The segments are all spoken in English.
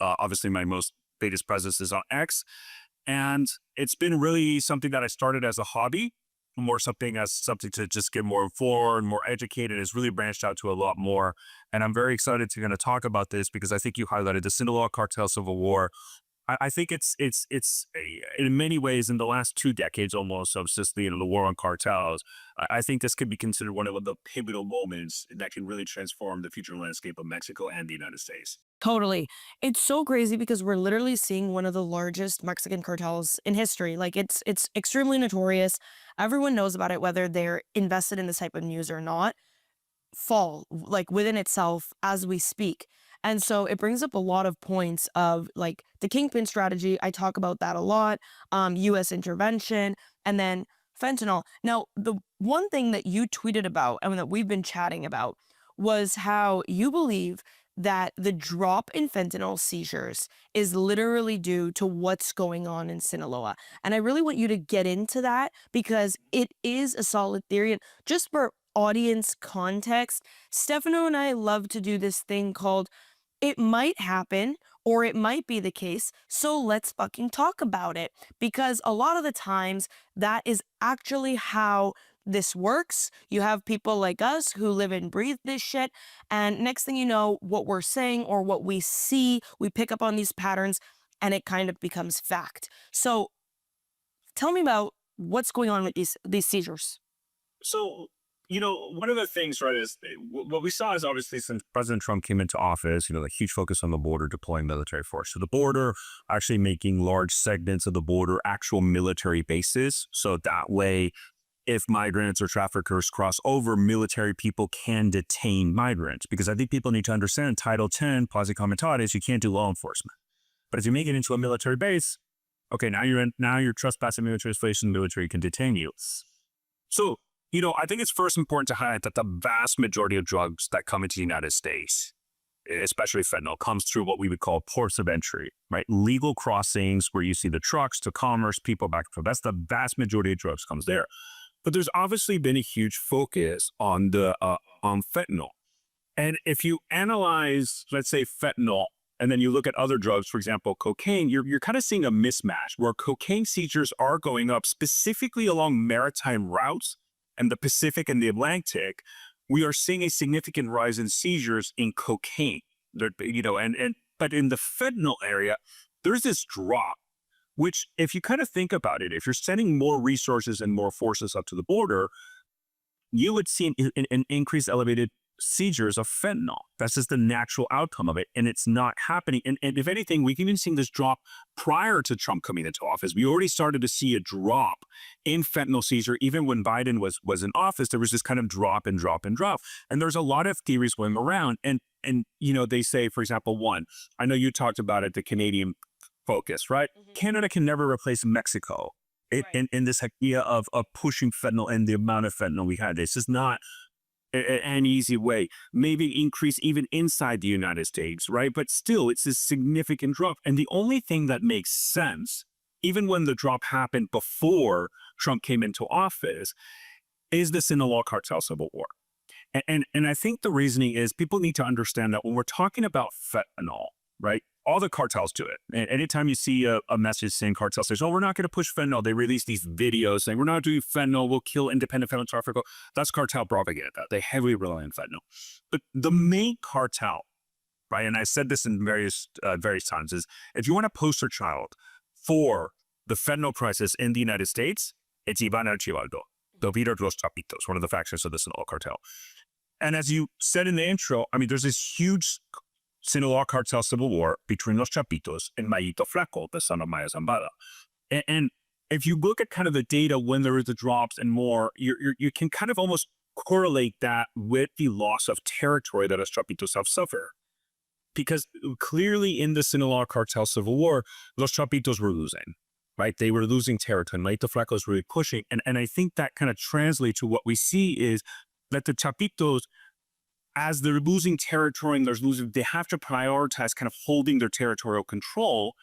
Obviously, my most biggest presence is on X. And it's been really something that I started as a hobby, more something as something to just get more informed, more educated. It's really branched out to a lot more. And I'm very excited to kind of talk about this because I think you highlighted the Sinaloa Cartel Civil War. I think in many ways in the last 2 decades almost of just the war on cartels. I think this could be considered one of the pivotal moments that can really transform the future landscape of Mexico and the United States. Totally. It's so crazy because we're literally seeing one of the largest Mexican cartels in history. Like it's extremely notorious. Everyone knows about it, whether they're invested in this type of news or not, fall like within itself as we speak. And so it brings up a lot of points of like the kingpin strategy. I talk about that a lot. US intervention, and then fentanyl. Now, the one thing that you tweeted about and that we've been chatting about was how you believe that the drop in fentanyl seizures is literally due to what's going on in Sinaloa. And I really want you to get into that because it is a solid theory. And just for audience context, Stefano and I love to do this thing called it might happen or it might be the case, so let's fucking talk about it. Because a lot of the times that is actually how this works. You have people like us who live and breathe this shit, and next thing you know, what we're saying or what we see, we pick up on these patterns and it kind of becomes fact. So tell me about what's going on with these seizures. So, one of the things, right, is what we saw is obviously since President Trump came into office, the huge focus on the border, deploying military force to the border, actually making large segments of the border actual military bases. So that way, if migrants or traffickers cross over, military people can detain migrants. Because I think people need to understand Title 10, posse comitatus, you can't do law enforcement. But if you make it into a military base, okay, now you're trespassing military installation, the military can detain you. So, I think it's first important to highlight that the vast majority of drugs that come into the United States, especially fentanyl, comes through what we would call ports of entry, right? Legal crossings where you see the trucks to commerce, people back and forth. That's the vast majority of drugs comes there. But there's obviously been a huge focus on on fentanyl. And if you analyze, let's say, fentanyl, and then you look at other drugs, for example, cocaine, you're kind of seeing a mismatch where cocaine seizures are going up specifically along maritime routes and the Pacific and the Atlantic. We are seeing a significant rise in seizures in cocaine. But in the fentanyl area, there's this drop, which if you kind of think about it, if you're sending more resources and more forces up to the border, you would see an increased elevated seizures of fentanyl. That's just the natural outcome of it. And it's not happening. And if anything, we've even seen this drop prior to Trump coming into office. We already started to see a drop in fentanyl seizure. Even when Biden was in office, there was this kind of drop and drop and drop. And there's a lot of theories going around. And they say, for example, I know you talked about it, the Canadian focus, right? Canada can never replace Mexico in this idea of pushing fentanyl and the amount of fentanyl we had. This is not an easy way. Maybe increase even inside the United States, right? But still, it's a significant drop. And the only thing that makes sense, even when the drop happened before Trump came into office, is the Sinaloa Cartel Civil War. And I think the reasoning is people need to understand that when we're talking about fentanyl, right? All the cartels do it. And anytime you see a message saying cartel says, oh, we're not going to push fentanyl, they release these videos saying, we're not doing fentanyl, we'll kill independent fentanyl traffickers. That's cartel propaganda. They heavily rely on fentanyl. But the main cartel, right, and I said this in various times, is if you want to poster child for the fentanyl crisis in the United States, it's Ivan Archibaldo, the leader of Los Chapitos, one of the factions of the Sinaloa Cartel. And as you said in the intro, there's this huge Sinaloa Cartel Civil War between Los Chapitos and Mayito Flaco, the son of Maya Zambada. And if you look at kind of the data when there is the drops and more, you can kind of almost correlate that with the loss of territory that Los Chapitos have suffered. Because clearly in the Sinaloa Cartel Civil War, Los Chapitos were losing, right? They were losing territory. Mayito Flaco was really pushing. And I think that kind of translates to what we see is that the Chapitos, as they're losing territory and they have to prioritize kind of holding their territorial control.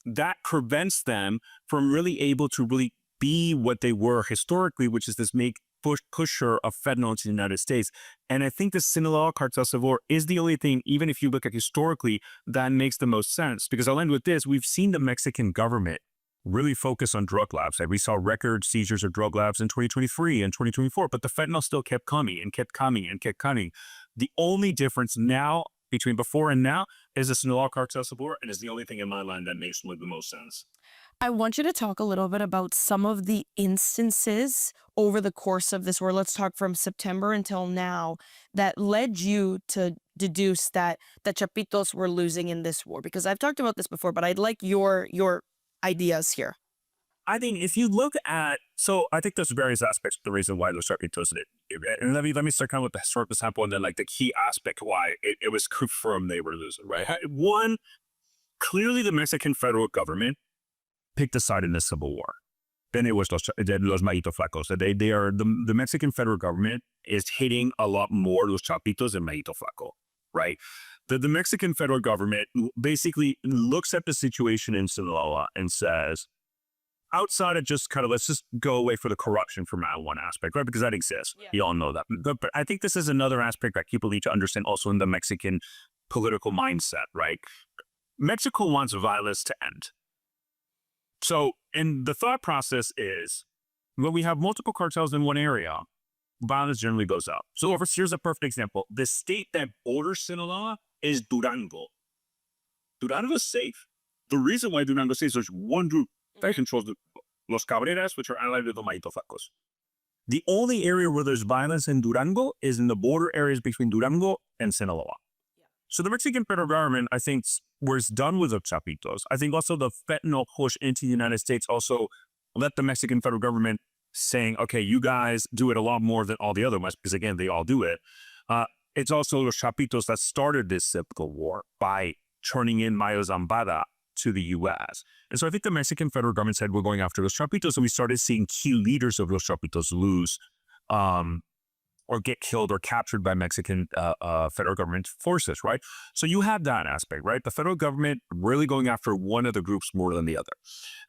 That prevents them from really able to really be what they were historically, which is this make pusher of fentanyl into the United States. And I think the Sinaloa Cartel is the only thing, even if you look at historically, that makes the most sense. Because I'll end with this. We've seen the Mexican government really focus on drug labs. Like we saw record seizures of drug labs in 2023 and 2024, but the fentanyl still kept coming and kept coming and kept coming. The only difference now between before and now is the Sinaloa Cartel support, and is the only thing in my mind that makes the most sense. I want you to talk a little bit about some of the instances over the course of this war. Let's talk from September until now that led you to deduce that the Chapitos were losing in this war. Because I've talked about this before, but I'd like your ideas here. I think if you look at, so I think there's various aspects of the reason why Los Chapitos did. And let me start kind of with the historical sample and then like the key aspect why it was confirmed they were losing, right? One, clearly the Mexican federal government picked a side in the Civil War. Then it was los Maíto Flacos. They are, the Mexican federal government is hitting a lot more Los Chapitos than Maíto Flaco, right? The Mexican federal government basically looks at the situation in Sinaloa and says, outside of just kind of, let's just go away for the corruption from that one aspect, right? Because that exists. Yeah. You all know that. But I think this is another aspect that people need to understand also in the Mexican political mindset, right? Mexico wants violence to end. So, and the thought process is, when we have multiple cartels in one area, violence generally goes up. So here's a perfect example. The state that borders Sinaloa is Durango. Durango is safe. The reason why Durango is safe is there's one group that controls Los Cabreras, which are allied with the Maíto Flacos. The only area where there's violence in Durango is in the border areas between Durango and Sinaloa. So the Mexican federal government, I think, was done with the Chapitos. I think also the fentanyl push into the United States also let the Mexican federal government saying, okay, you guys do it a lot more than all the other ones, because again, they all do it. It's also the Chapitos that started this civil war by turning in Mayo Zambada to the U.S. And so I think the Mexican federal government said, we're going after Los Chapitos, and we started seeing key leaders of Los Chapitos lose or get killed or captured by Mexican federal government forces, right? So you have that aspect, right? The federal government really going after one of the groups more than the other.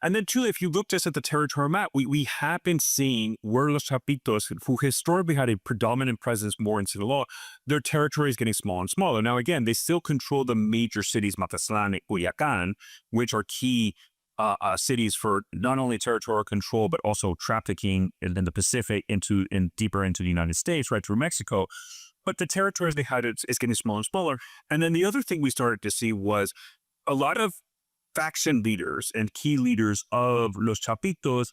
And then two, if you look just at the territorial map, we have been seeing where Los Chapitos, who historically had a predominant presence more in Sinaloa, their territory is getting smaller and smaller. Now, again, they still control the major cities, Mazatlan and Culiacan, which are key cities for not only territorial control, but also trafficking in the Pacific deeper into the United States, right through Mexico. But the territories they had is getting smaller and smaller. And then the other thing we started to see was a lot of faction leaders and key leaders of Los Chapitos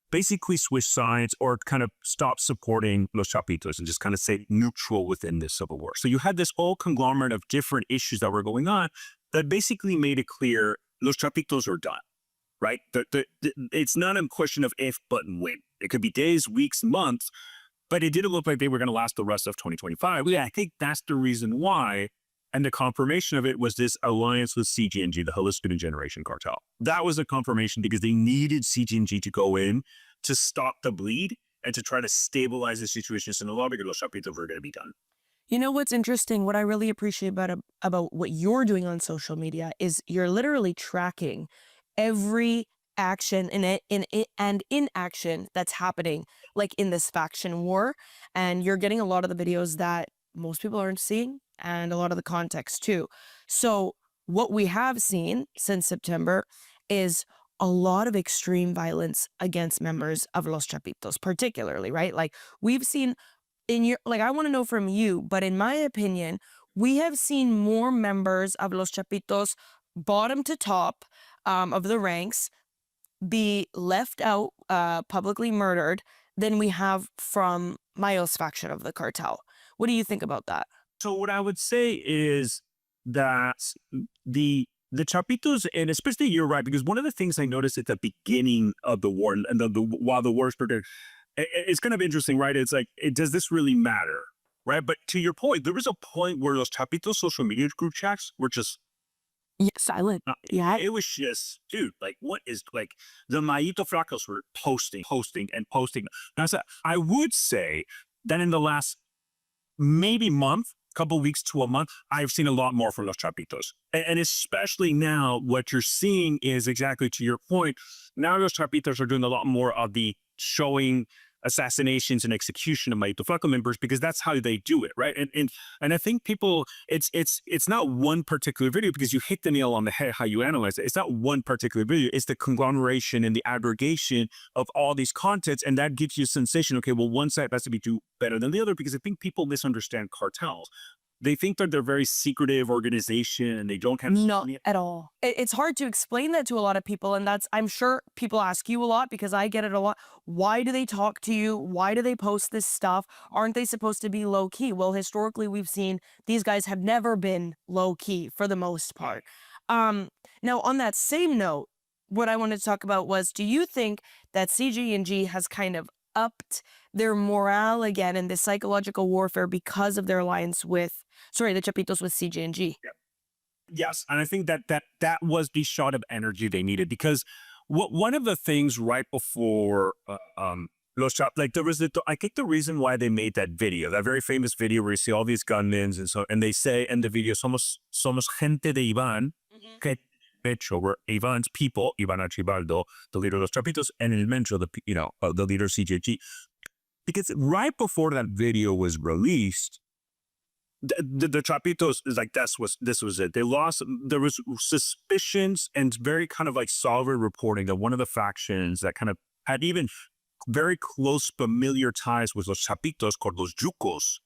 basically switch sides or kind of stop supporting Los Chapitos and just kind of stay neutral within this civil war. So you had this whole conglomerate of different issues that were going on that basically made it clear Los Chapitos are done. Right? It's not a question of if, but when. It could be days, weeks, months, but it didn't look like they were going to last the rest of 2025. Yeah, I think that's the reason why. And the confirmation of it was this alliance with CJNG, the Jalisco New Generation Cartel. That was a confirmation because they needed CJNG to go in to stop the bleed and to try to stabilize the situation in Sinaloa because Los Chapitos were going to be done. You know what's interesting? What I really appreciate about what you're doing on social media is you're literally tracking every action and inaction that's happening, like in this faction war. And you're getting a lot of the videos that most people aren't seeing and a lot of the context too. So what we have seen since September is a lot of extreme violence against members of Los Chapitos, particularly, right? Like we've seen I want to know from you, but in my opinion, we have seen more members of Los Chapitos bottom to top of the ranks be left out, publicly murdered, than we have from Mayo's faction of the cartel. What do you think about that? So what I would say is that the Chapitos, and especially you're right, because one of the things I noticed at the beginning of the war, and while the war started, it's kind of interesting, right? It's like, does this really matter, right? But to your point, there was a point where those Chapitos social media group chats were just silent. Yeah. It was just, dude, like, what is, like, the Maíto Flacos were posting. Now, I would say that in the last maybe month, couple weeks to a month, I've seen a lot more from Los Chapitos. And especially now, what you're seeing is exactly to your point. Now Los Chapitos are doing a lot more of the showing assassinations and execution of Mayito Flaco members because that's how they do it, right? And I think people, it's not one particular video because you hit the nail on the head how you analyze it. It's not one particular video. It's the conglomeration and the aggregation of all these contents, and that gives you a sensation. Okay, well, one side has to be do better than the other because I think people misunderstand cartels. They think that they're very secretive organization and they don't have Not at all. It's hard to explain that to a lot of people, and I'm sure people ask you a lot because I get it a lot. Why do they talk to you? Why do they post this stuff? Aren't they supposed to be low key? Well, historically, we've seen these guys have never been low key for the most part. Now, on that same note, what I wanted to talk about was, do you think that CJNG has kind of upped their morale again in this psychological warfare because of their alliance with, the Chapitos with CJNG? Yes, and I think that was the shot of energy they needed because one of the things right before Los Chap, like there was I think the reason why they made that video, that very famous video where you see all these gunmen and they say in the video, somos gente de Iván, que pecho, where Iván's people, Iván Archibaldo, the leader of Los Chapitos, and El Mencho, the leader of CJG. Because right before that video was released, the Chapitos is like, this was it. They lost, there was suspicions and very kind of like solid reporting that one of the factions that kind of had even very close familiar ties with Los Chapitos, called Los Yucos,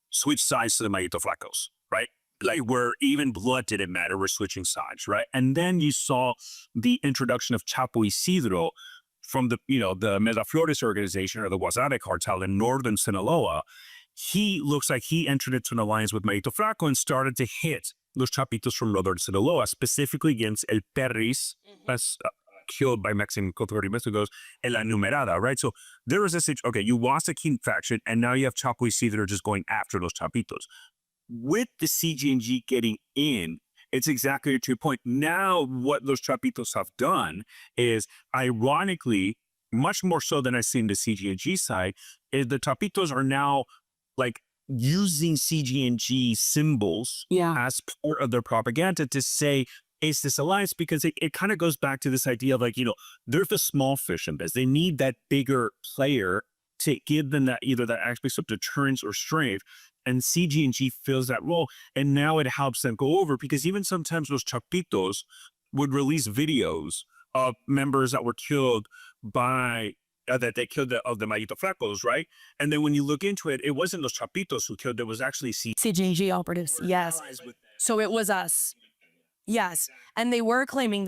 switched sides to the Mayito Flacos, right? Like where even blood didn't matter, we're switching sides, right? And then you saw the introduction of Chapo Isidro from the Miraflores organization or the Guasave cartel in northern Sinaloa. He looks like he entered into an alliance with Mayito Flaco and started to hit Los Chapitos from northern Sinaloa, specifically against El Perris, killed by Mexican authority Mexicos, and La Numerada, right? So there was this, okay, you lost a key faction, and now you have Chapo Isidro just going after Los Chapitos. With the CJNG getting in, it's exactly to your point. Now, what Los Chapitos have done is, ironically, much more so than I see in the CJNG side, is the Chapitos are now like using CJNG symbols as part of their propaganda to say, it's this alliance, because it kind of goes back to this idea of like, they're the small fish in this. They need that bigger player to give them that either that aspect of deterrence or strength. And CJNG fills that role, and now it helps them go over, because even sometimes those Chapitos would release videos of members that were killed by that they killed of the Mayito Flacos, right? And then when you look into it, it wasn't those Chapitos who killed; it was actually CJNG operatives. Yes. So it was us. Yes, and they were claiming that.